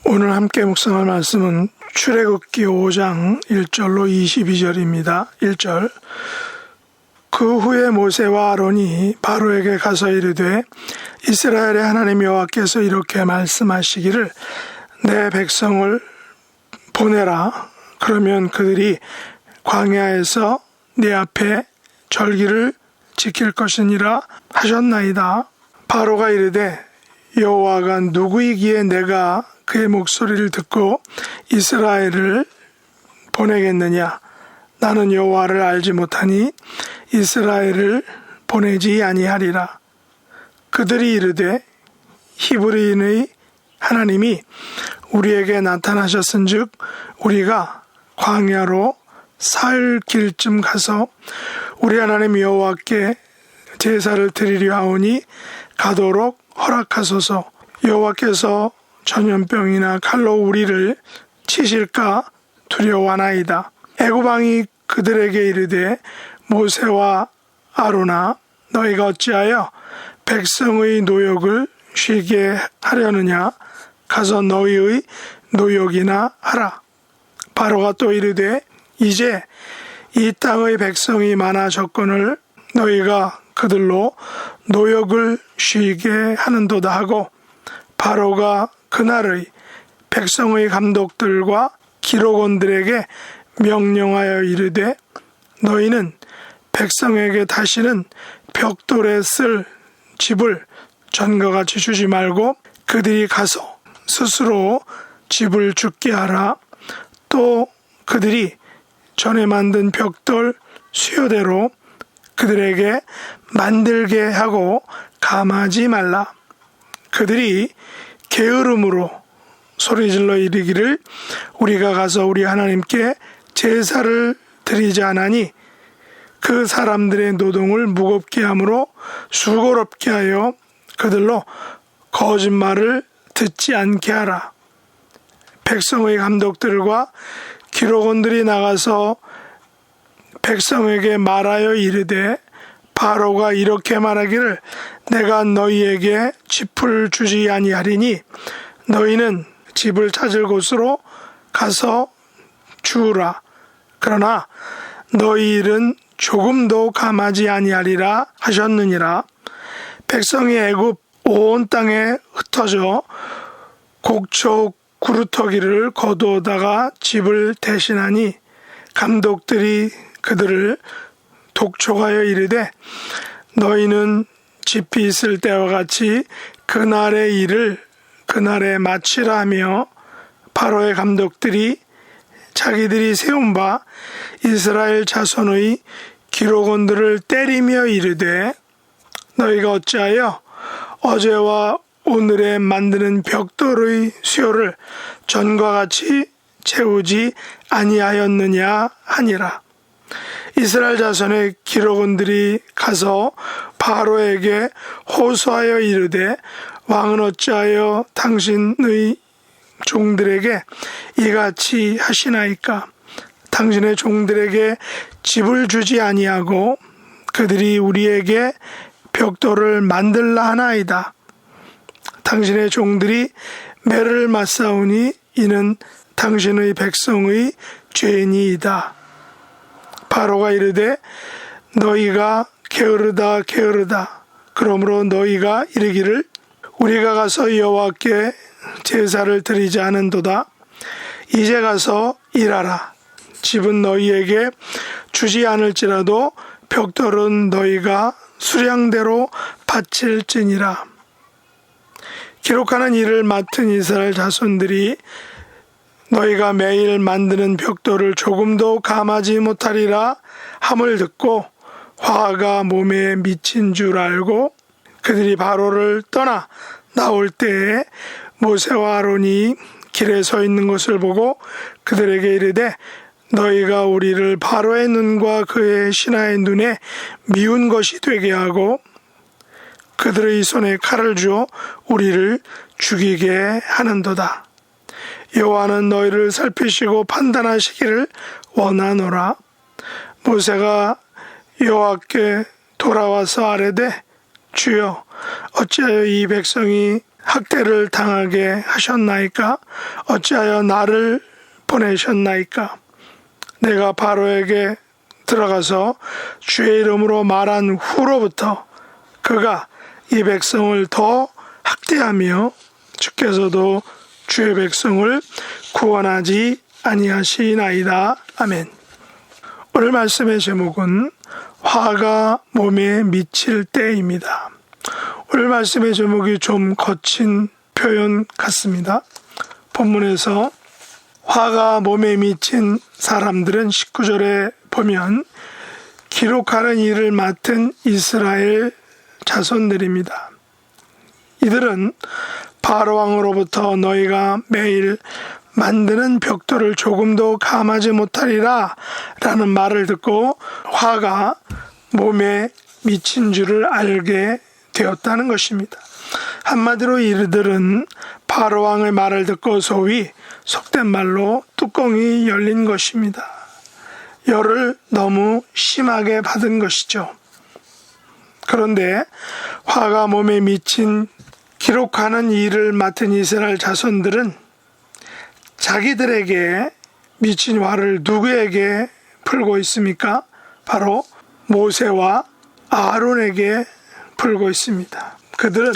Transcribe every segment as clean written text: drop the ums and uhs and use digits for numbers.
오늘 함께 묵상할 말씀은 출애굽기 5장 1절로 22절입니다. 1절 그 후에 모세와 아론이 바로에게 가서 이르되 이스라엘의 하나님 여호와께서 이렇게 말씀하시기를 내 백성을 보내라. 그러면 그들이 광야에서 네 앞에 절기를 지킬 것이니라 하셨나이다. 바로가 이르되 여호와가 누구이기에 내가 그의 목소리를 듣고 이스라엘을 보내겠느냐. 나는 여호와를 알지 못하니 이스라엘을 보내지 아니하리라. 그들이 이르되 히브리인의 하나님이 우리에게 나타나셨은즉 우리가 광야로 사흘 길쯤 가서 우리 하나님 여호와께 제사를 드리려 하오니 가도록 허락하소서. 여호와께서 전염병이나 칼로 우리를 치실까 두려워하나이다. 애굽 왕이 그들에게 이르되 모세와 아론아 너희가 어찌하여 백성의 노역을 쉬게 하려느냐. 가서 너희의 노역이나 하라. 바로가 또 이르되 이제 이 땅의 백성이 많아졌거늘 너희가 그들로 노역을 쉬게 하는도다 하고 바로가 그날의 백성의 감독들과 기록원들에게 명령하여 이르되 너희는 백성에게 다시는 벽돌에 쓸 집을 전과 같이 주지 말고 그들이 가서 스스로 집을 짓게 하라. 또 그들이 전에 만든 벽돌 수요대로 그들에게 만들게 하고 감하지 말라. 그들이 게으름으로 소리질러 이르기를 우리가 가서 우리 하나님께 제사를 드리지 않으니 그 사람들의 노동을 무겁게 함으로 수고롭게 하여 그들로 거짓말을 듣지 않게 하라. 백성의 감독들과 기록원들이 나가서 백성에게 말하여 이르되 바로가 이렇게 말하기를 내가 너희에게 집을 주지 아니하리니 너희는 집을 찾을 곳으로 가서 주우라. 그러나 너희 일은 조금도 감하지 아니하리라 하셨느니라. 백성이 애굽 온 땅에 흩어져 곡초 구루터기를 거두어다가 집을 대신하니 감독들이 그들을 독촉하여 이르되 너희는 집이 있을 때와 같이 그날의 일을 그날에 마치라 하며 바로의 감독들이 자기들이 세운 바 이스라엘 자손의 기록원들을 때리며 이르되 너희가 어찌하여 어제와 오늘에 만드는 벽돌의 수요를 전과 같이 채우지 아니하였느냐 하니라. 이스라엘 자손의 기록원들이 가서 바로에게 호소하여 이르되 왕은 어찌하여 당신의 종들에게 이같이 하시나이까. 당신의 종들에게 집을 주지 아니하고 그들이 우리에게 벽돌을 만들라 하나이다. 당신의 종들이 매를 맞사오니 이는 당신의 백성의 죄니이다. 바로가 이르되 너희가 게으르다 게으르다. 그러므로 너희가 이르기를 우리가 가서 여호와께 제사를 드리지 않은도다. 이제 가서 일하라. 집은 너희에게 주지 않을지라도 벽돌은 너희가 수량대로 바칠지니라. 기록하는 일을 맡은 이스라엘 자손들이 너희가 매일 만드는 벽돌을 조금도 감하지 못하리라 함을 듣고 화가 몸에 미친 줄 알고 그들이 바로를 떠나 나올 때에 모세와 아론이 길에 서 있는 것을 보고 그들에게 이르되 너희가 우리를 바로의 눈과 그의 신하의 눈에 미운 것이 되게 하고 그들의 손에 칼을 주어 우리를 죽이게 하는도다. 여호와는 너희를 살피시고 판단하시기를 원하노라. 모세가 여호와께 돌아와서 아뢰되 주여 어찌하여 이 백성이 학대를 당하게 하셨나이까? 어찌하여 나를 보내셨나이까? 내가 바로에게 들어가서 주의 이름으로 말한 후로부터 그가 이 백성을 더 학대하며 주께서도 주의 백성을 구원하지 아니하시나이다. 아멘. 오늘 말씀의 제목은 화가 몸에 미칠 때입니다. 오늘 말씀의 제목이 좀 거친 표현 같습니다. 본문에서 화가 몸에 미친 사람들은 19절에 보면 기록하는 일을 맡은 이스라엘 자손들입니다. 이들은 바로왕으로부터 너희가 매일 만드는 벽돌을 조금도 감하지 못하리라 라는 말을 듣고 화가 몸에 미친 줄을 알게 되었다는 것입니다. 한마디로 이들은 바로왕의 말을 듣고 소위 속된 말로 뚜껑이 열린 것입니다. 열을 너무 심하게 받은 것이죠. 그런데 화가 몸에 미친 기록하는 일을 맡은 이스라엘 자손들은 자기들에게 미친 화를 누구에게 풀고 있습니까? 바로 모세와 아론에게 풀고 있습니다. 그들은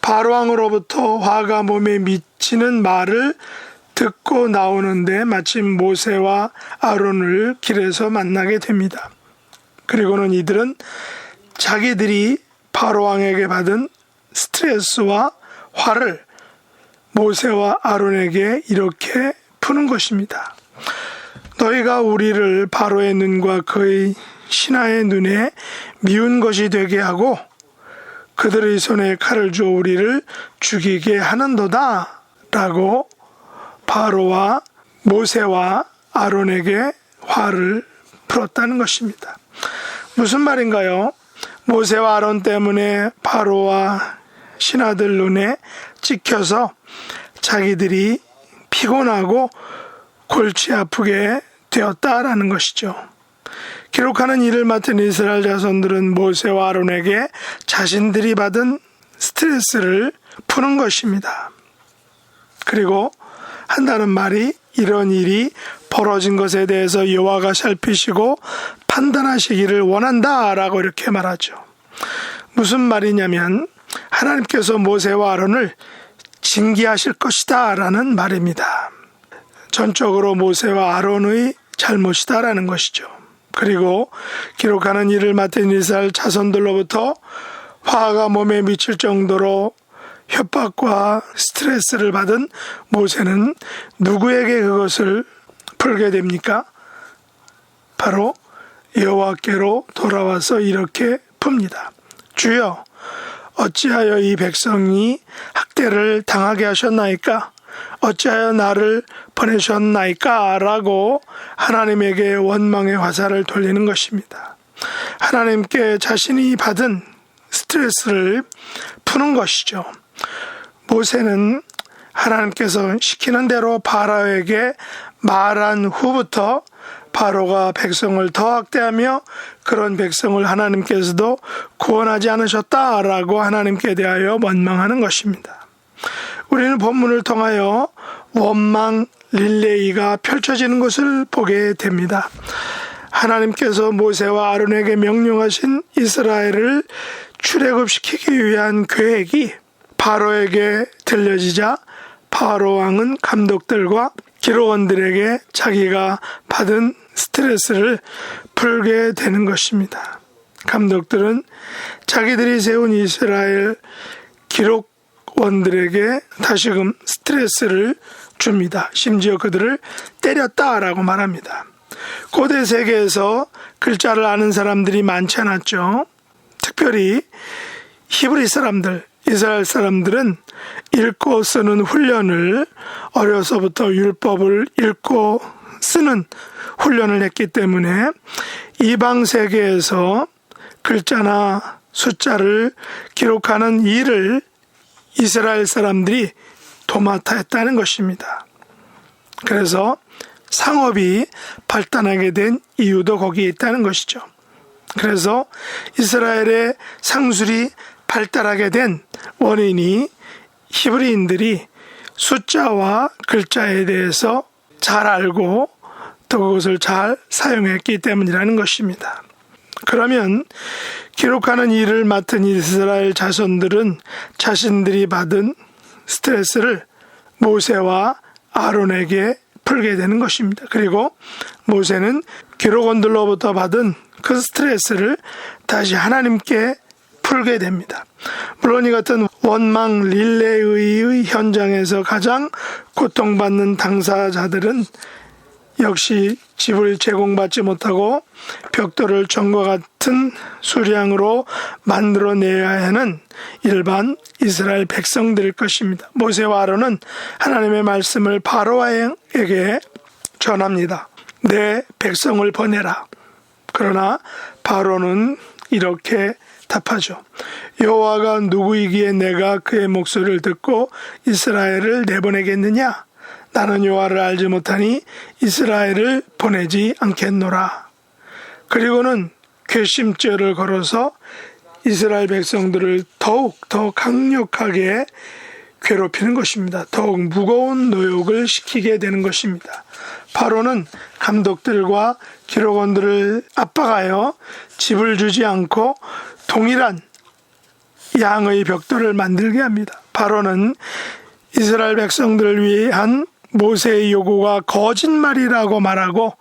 바로왕으로부터 화가 몸에 미치는 말을 듣고 나오는데 마침 모세와 아론을 길에서 만나게 됩니다. 그리고는 이들은 자기들이 바로왕에게 받은 스트레스와 화를 모세와 아론에게 이렇게 푸는 것입니다. 너희가 우리를 바로의 눈과 그의 신하의 눈에 미운 것이 되게 하고 그들의 손에 칼을 주어 우리를 죽이게 하는도다 라고 바로와 모세와 아론에게 화를 풀었다는 것입니다. 무슨 말인가요? 모세와 아론 때문에 바로와 신하들 눈에 찍혀서 자기들이 피곤하고 골치 아프게 되었다라는 것이죠. 기록하는 일을 맡은 이스라엘 자손들은 모세와 아론에게 자신들이 받은 스트레스를 푸는 것입니다. 그리고 한다는 말이 이런 일이 벌어진 것에 대해서 여호와가 살피시고 판단하시기를 원한다라고 이렇게 말하죠. 무슨 말이냐면 하나님께서 모세와 아론을 징계하실 것이다 라는 말입니다. 전적으로 모세와 아론의 잘못이다라는 것이죠. 그리고 기록하는 일을 맡은 이스라엘 자손들로부터 화가 몸에 미칠 정도로 협박과 스트레스를 받은 모세는 누구에게 그것을 풀게 됩니까? 바로 여호와께로 돌아와서 이렇게 풉니다. 주여, 어찌하여 이 백성이 학대를 당하게 하셨나이까? 어찌하여 나를 보내셨나이까? 라고 하나님에게 원망의 화살을 돌리는 것입니다. 하나님께 자신이 받은 스트레스를 푸는 것이죠. 모세는 하나님께서 시키는 대로 바로에게 말한 후부터 바로가 백성을 더 학대하며 그런 백성을 하나님께서도 구원하지 않으셨다라고 하나님께 대하여 원망하는 것입니다. 우리는 본문을 통하여 원망 릴레이가 펼쳐지는 것을 보게 됩니다. 하나님께서 모세와 아론에게 명령하신 이스라엘을 출애굽시키기 위한 계획이 바로에게 들려지자 바로 왕은 감독들과 기록원들에게 자기가 받은 스트레스를 풀게 되는 것입니다. 감독들은 자기들이 세운 이스라엘 기록원들에게 다시금 스트레스를 줍니다. 심지어 그들을 때렸다라고 말합니다. 고대 세계에서 글자를 아는 사람들이 많지 않았죠. 특별히 히브리 사람들, 이스라엘 사람들은 읽고 쓰는 훈련을 어려서부터 율법을 읽고 쓰는 훈련을 했기 때문에 이방 세계에서 글자나 숫자를 기록하는 일을 이스라엘 사람들이 도맡아 했다는 것입니다. 그래서 상업이 발달하게 된 이유도 거기에 있다는 것이죠. 그래서 이스라엘의 상술이 발달하게 된 원인이 히브리인들이 숫자와 글자에 대해서 잘 알고 또 그것을 잘 사용했기 때문이라는 것입니다. 그러면 기록하는 일을 맡은 이스라엘 자손들은 자신들이 받은 스트레스를 모세와 아론에게 풀게 되는 것입니다. 그리고 모세는 기록원들로부터 받은 그 스트레스를 다시 하나님께 풀게 됩니다. 물론 이 같은 원망 릴레이의 현장에서 가장 고통받는 당사자들은 역시 집을 제공받지 못하고 벽돌을 전과 같은 수량으로 만들어내야 하는 일반 이스라엘 백성들일 것입니다. 모세와 아론은 하나님의 말씀을 바로에게 전합니다. 내 백성을 보내라. 그러나 바로는 이렇게 답하죠. 여호와가 누구이기에 내가 그의 목소리를 듣고 이스라엘을 내보내겠느냐? 나는 여호와를 알지 못하니 이스라엘을 보내지 않겠노라. 그리고는 괘씸죄를 걸어서 이스라엘 백성들을 더욱 더 강력하게 괴롭히는 것입니다. 더욱 무거운 노역을 시키게 되는 것입니다. 바로는 감독들과 기록원들을 압박하여 집을 주지 않고 동일한 양의 벽돌을 만들게 합니다. 바로는 이스라엘 백성들을 위한 모세의 요구가 거짓말이라고 말하고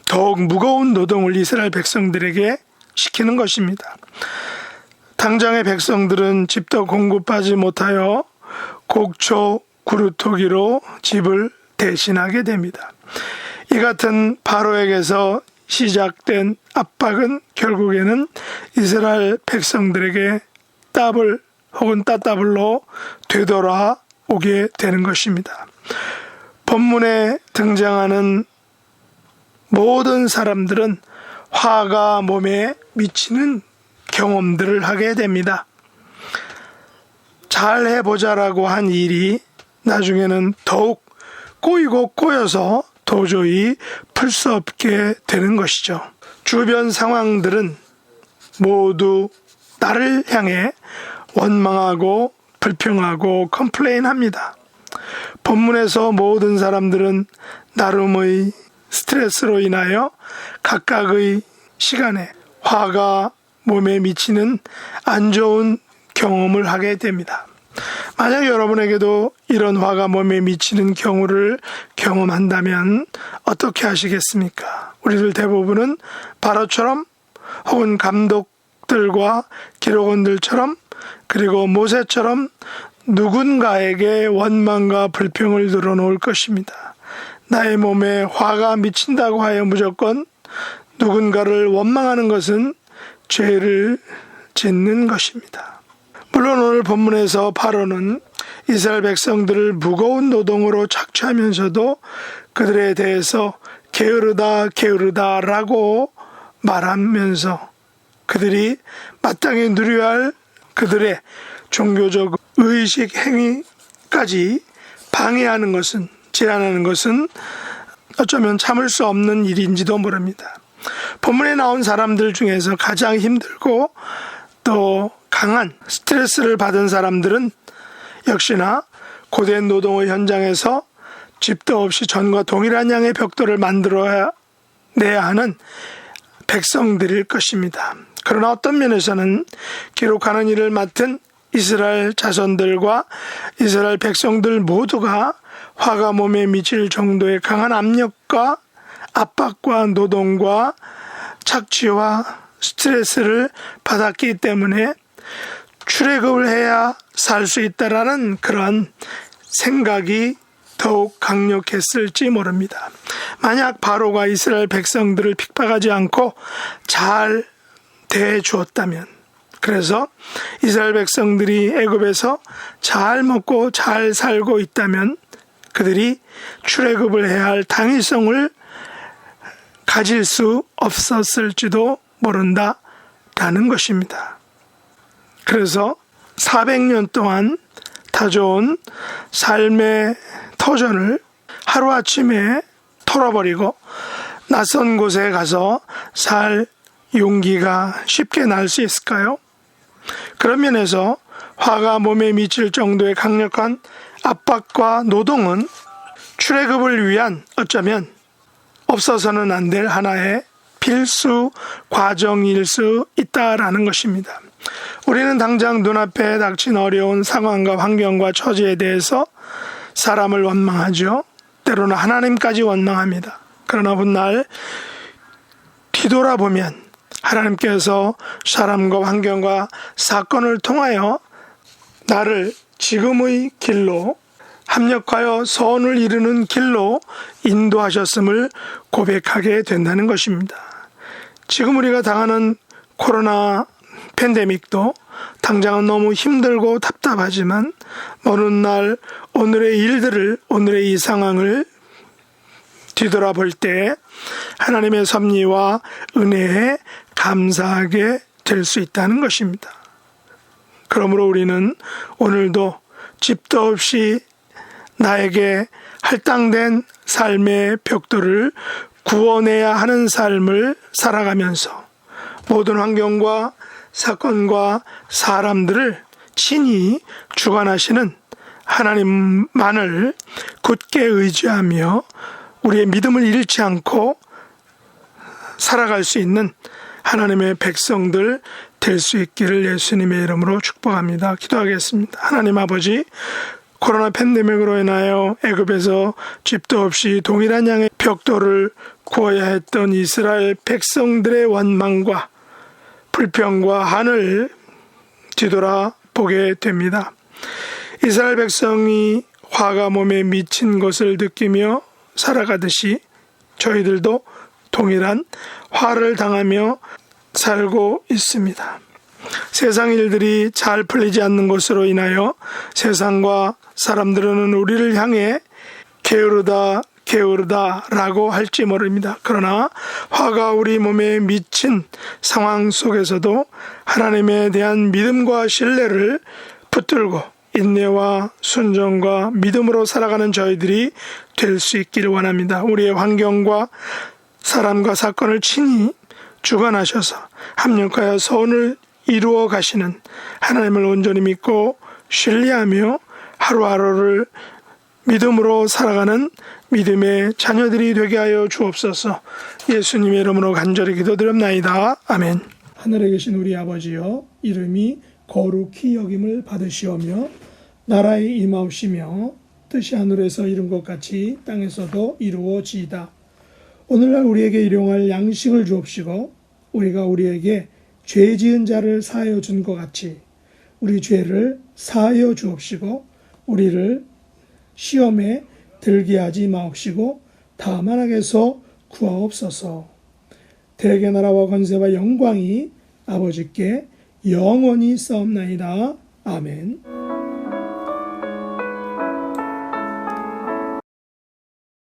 더욱 무거운 노동을 이스라엘 백성들에게 시키는 것입니다. 당장의 백성들은 집도 공급하지 못하여 곡초 구루토기로 집을 대신하게 됩니다. 이 같은 바로에게서 시작된 압박은 결국에는 이스라엘 백성들에게 따블 혹은 따따블로 되돌아오게 되는 것입니다. 본문에 등장하는 모든 사람들은 화가 몸에 미치는 경험들을 하게 됩니다. 잘 해보자라고 한 일이 나중에는 더욱 꼬이고 꼬여서 도저히 풀 수 없게 되는 것이죠. 주변 상황들은 모두 나를 향해 원망하고 불평하고 컴플레인합니다. 본문에서 모든 사람들은 나름의 스트레스로 인하여 각각의 시간에 화가 몸에 미치는 안 좋은 경험을 하게 됩니다. 만약 여러분에게도 이런 화가 몸에 미치는 경우를 경험한다면 어떻게 하시겠습니까? 우리들 대부분은 바로처럼 혹은 감독들과 기록원들처럼 그리고 모세처럼 누군가에게 원망과 불평을 늘어놓을 것입니다. 나의 몸에 화가 미친다고 하여 무조건 누군가를 원망하는 것은 죄를 짓는 것입니다. 물론 오늘 본문에서 바로는 이스라엘 백성들을 무거운 노동으로 착취하면서도 그들에 대해서 게으르다 라고 말하면서 그들이 마땅히 누려야 할 그들의 종교적 의식 행위까지 방해하는 것은, 제한하는 것은 어쩌면 참을 수 없는 일인지도 모릅니다. 본문에 나온 사람들 중에서 가장 힘들고 또 강한 스트레스를 받은 사람들은 역시나 고된 노동의 현장에서 집도 없이 전과 동일한 양의 벽돌을 만들어내야 하는 백성들일 것입니다. 그러나 어떤 면에서는 기록하는 일을 맡은 이스라엘 자손들과 이스라엘 백성들 모두가 화가 몸에 미칠 정도의 강한 압력과 압박과 노동과 착취와 스트레스를 받았기 때문에 출애굽을 해야 살 수 있다라는 그런 생각이 더욱 강력했을지 모릅니다. 만약 바로가 이스라엘 백성들을 핍박하지 않고 잘 대해주었다면, 그래서 이스라엘 백성들이 애굽에서 잘 먹고 잘 살고 있다면 그들이 출애굽을 해야 할 당위성을 가질 수 없었을지도 모른다라는 것입니다. 그래서 400년 동안 다져온 삶의 터전을 하루아침에 털어버리고 낯선 곳에 가서 살 용기가 쉽게 날 수 있을까요? 그런 면에서 화가 몸에 미칠 정도의 강력한 압박과 노동은 출애굽을 위한 어쩌면 없어서는 안 될 하나의 필수 과정일 수 있다라는 것입니다. 우리는 당장 눈앞에 닥친 어려운 상황과 환경과 처지에 대해서 사람을 원망하죠. 때로는 하나님까지 원망합니다. 그러나 훗날 뒤돌아보면 하나님께서 사람과 환경과 사건을 통하여 나를 지금의 길로 합력하여 선을 이루는 길로 인도하셨음을 고백하게 된다는 것입니다. 지금 우리가 당하는 코로나 팬데믹도 당장은 너무 힘들고 답답하지만 먼 훗날 오늘의 일들을, 오늘의 이 상황을 뒤돌아볼 때 하나님의 섭리와 은혜에 감사하게 될 수 있다는 것입니다. 그러므로 우리는 오늘도 집도 없이 나에게 할당된 삶의 벽돌을 구워내야 하는 삶을 살아가면서 모든 환경과 사건과 사람들을 친히 주관하시는 하나님만을 굳게 의지하며 우리의 믿음을 잃지 않고 살아갈 수 있는 하나님의 백성들 될 수 있기를 예수님의 이름으로 축복합니다. 기도하겠습니다. 하나님 아버지, 코로나 팬데믹으로 인하여 애굽에서 집도 없이 동일한 양의 벽돌을 구워야 했던 이스라엘 백성들의 원망과 불평과 한을 뒤돌아보게 됩니다. 이스라엘 백성이 화가 몸에 미친 것을 느끼며 살아가듯이 저희들도 동일한 화를 당하며 살고 있습니다. 세상 일들이 잘 풀리지 않는 것으로 인하여 세상과 사람들은 우리를 향해 게으르다 라고 할지 모릅니다. 그러나 화가 우리 몸에 미친 상황 속에서도 하나님에 대한 믿음과 신뢰를 붙들고 인내와 순종과 믿음으로 살아가는 저희들이 될 수 있기를 원합니다. 우리의 환경과 사람과 사건을 친히 주관하셔서 합력하여 선을 이루어 가시는 하나님을 온전히 믿고 신뢰하며 하루하루를 믿음으로 살아가는 믿음의 자녀들이 되게 하여 주옵소서. 예수님의 이름으로 간절히 기도드립나이다. 아멘. 하늘에 계신 우리 아버지여, 이름이 거룩히 여김을 받으시오며 나라의 임하옵시며 뜻이 하늘에서 이룬 것 같이 땅에서도 이루어지이다. 오늘날 우리에게 일용할 양식을 주옵시고 우리가 우리에게 죄 지은 자를 사하여 준 것 같이 우리 죄를 사하여 주옵시고 우리를 시험에 들게 하지 마옵시고 다만 악에서 구하옵소서. 대개 나라와 권세와 영광이 아버지께 영원히 싸움나이다. 아멘.